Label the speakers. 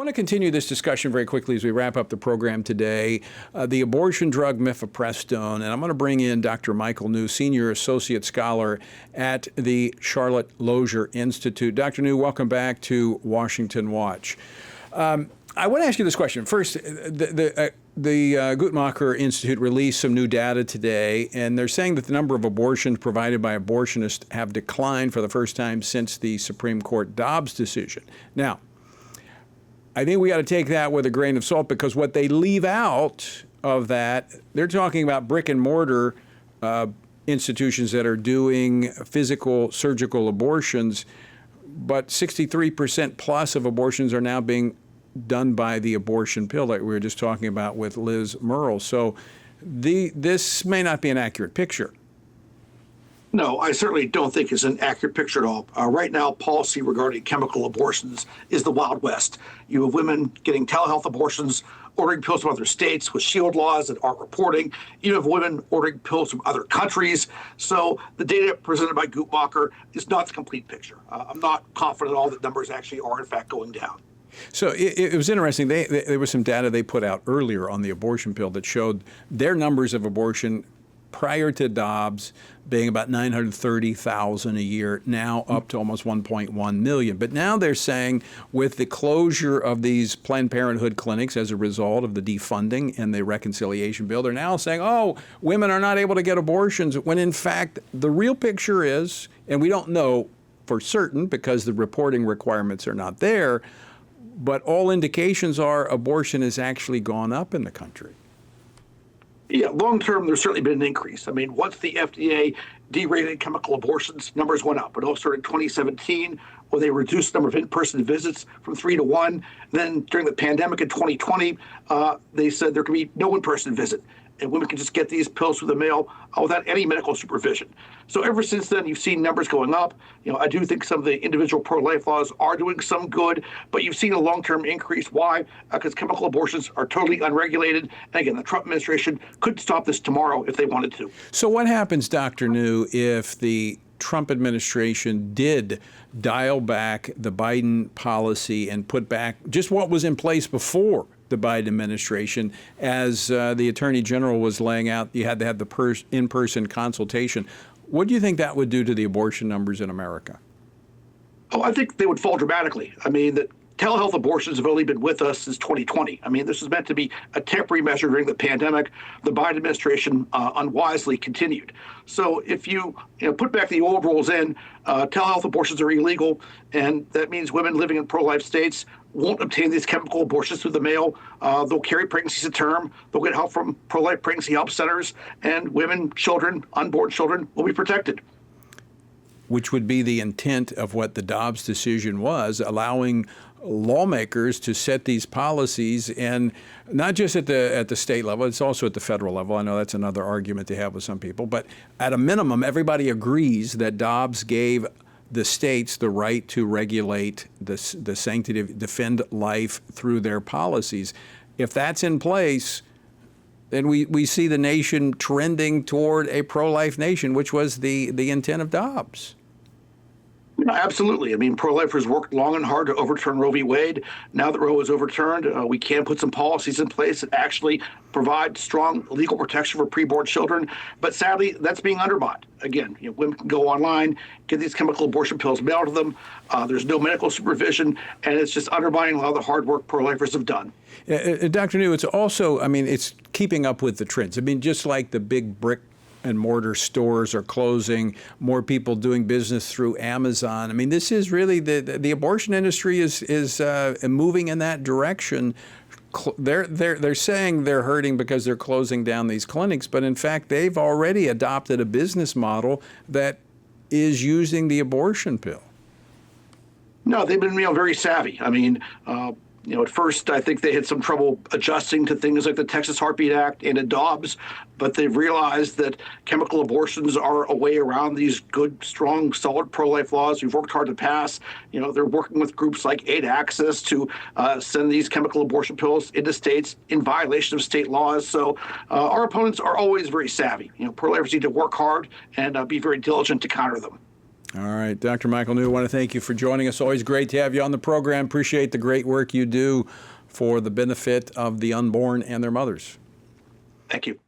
Speaker 1: want to continue this discussion very quickly as we wrap up the program today. The abortion drug mifepristone, and I'm going to bring in Dr. Michael New, Senior Associate Scholar at the Charlotte Lozier Institute. Dr. New, welcome back to Washington Watch. I want to ask you this question. First, the Guttmacher Institute released some new data today, and they're saying that the number of abortions provided by abortionists have declined for the first time since the Supreme Court Dobbs decision. Now, I think we got to take that with a grain of salt, because what they leave out of that, they're talking about brick and mortar institutions that are doing physical surgical abortions, but 63% plus of abortions are now being done by the abortion pill, like we were just talking about with Liz Murrell. So this may not be an accurate picture.
Speaker 2: No, I certainly don't think it's an accurate picture at all. Right now, policy regarding chemical abortions is the Wild West. You have women getting telehealth abortions, ordering pills from other states with shield laws that aren't reporting. You have women ordering pills from other countries. So the data presented by Guttmacher is not the complete picture. I'm not confident at all that numbers actually are, in fact, going down.
Speaker 1: So it was interesting. There was some data they put out earlier on the abortion pill that showed their numbers of abortion prior to Dobbs being about 930,000 a year, now up to almost 1.1 million. But now they're saying with the closure of these Planned Parenthood clinics as a result of the defunding and the reconciliation bill, they're now saying, oh, women are not able to get abortions, when in fact the real picture is, and we don't know for certain because the reporting requirements are not there, but all indications are abortion has actually gone up in the country.
Speaker 2: Yeah, long term, there's certainly been an increase. I mean, once the FDA derated chemical abortions, numbers went up. It all started in 2017, where they reduced the number of in-person visits from 3 to 1. Then during the pandemic in 2020, they said there could be no in-person visit, and women can just get these pills through the mail without any medical supervision. So ever since then, you've seen numbers going up. You know, I do think some of the individual pro-life laws are doing some good, but you've seen a long-term increase. Why? Because chemical abortions are totally unregulated. And again, the Trump administration could stop this tomorrow if they wanted to.
Speaker 1: So what happens, Dr. New, if the Trump administration did dial back the Biden policy and put back just what was in place before the Biden administration, as the Attorney General was laying out, you had to have the in-person consultation. What do you think that would do to the abortion numbers in America?
Speaker 2: Oh, I think they would fall dramatically. I mean, that telehealth abortions have only been with us since 2020. I mean, this was meant to be a temporary measure during the pandemic. The Biden administration unwisely continued. So if you put back the old rules in, telehealth abortions are illegal, and that means women living in pro-life states won't obtain these chemical abortions through the mail. They'll carry pregnancies to term. They'll get help from pro-life pregnancy help centers, and women, children, unborn children will be protected.
Speaker 1: Which would be the intent of what the Dobbs decision was, allowing lawmakers to set these policies, and not just at the state level, it's also at the federal level. I know that's another argument to have with some people, but at a minimum, everybody agrees that Dobbs gave the states the right to regulate the sanctity of defend life through their policies. If that's in place, then we see the nation trending toward a pro-life nation, which was the intent of Dobbs.
Speaker 2: Absolutely. I mean, pro-lifers worked long and hard to overturn Roe v. Wade. Now that Roe is overturned, we can put some policies in place that actually provide strong legal protection for preborn children. But sadly, that's being undermined. Again, women can go online, get these chemical abortion pills mailed to them. There's no medical supervision, and it's just undermining a lot of the hard work pro-lifers have done.
Speaker 1: Dr. New, it's also, it's keeping up with the trends. I mean, just like the big brick and mortar stores are closing, more people doing business through Amazon. I mean, this is really the abortion industry is moving in that direction. They're saying they're hurting because they're closing down these clinics, but in fact, they've already adopted a business model that is using the abortion pill.
Speaker 2: No, they've been very savvy. I mean, at first, I think they had some trouble adjusting to things like the Texas Heartbeat Act and Dobbs, but they've realized that chemical abortions are a way around these good, strong, solid pro-life laws we've worked hard to pass. They're working with groups like Aid Access to send these chemical abortion pills into states in violation of state laws. So our opponents are always very savvy. Pro-lifers need to work hard and be very diligent to counter them.
Speaker 1: All right, Dr. Michael New, I want to thank you for joining us. Always great to have you on the program. Appreciate the great work you do for the benefit of the unborn and their mothers.
Speaker 2: Thank you.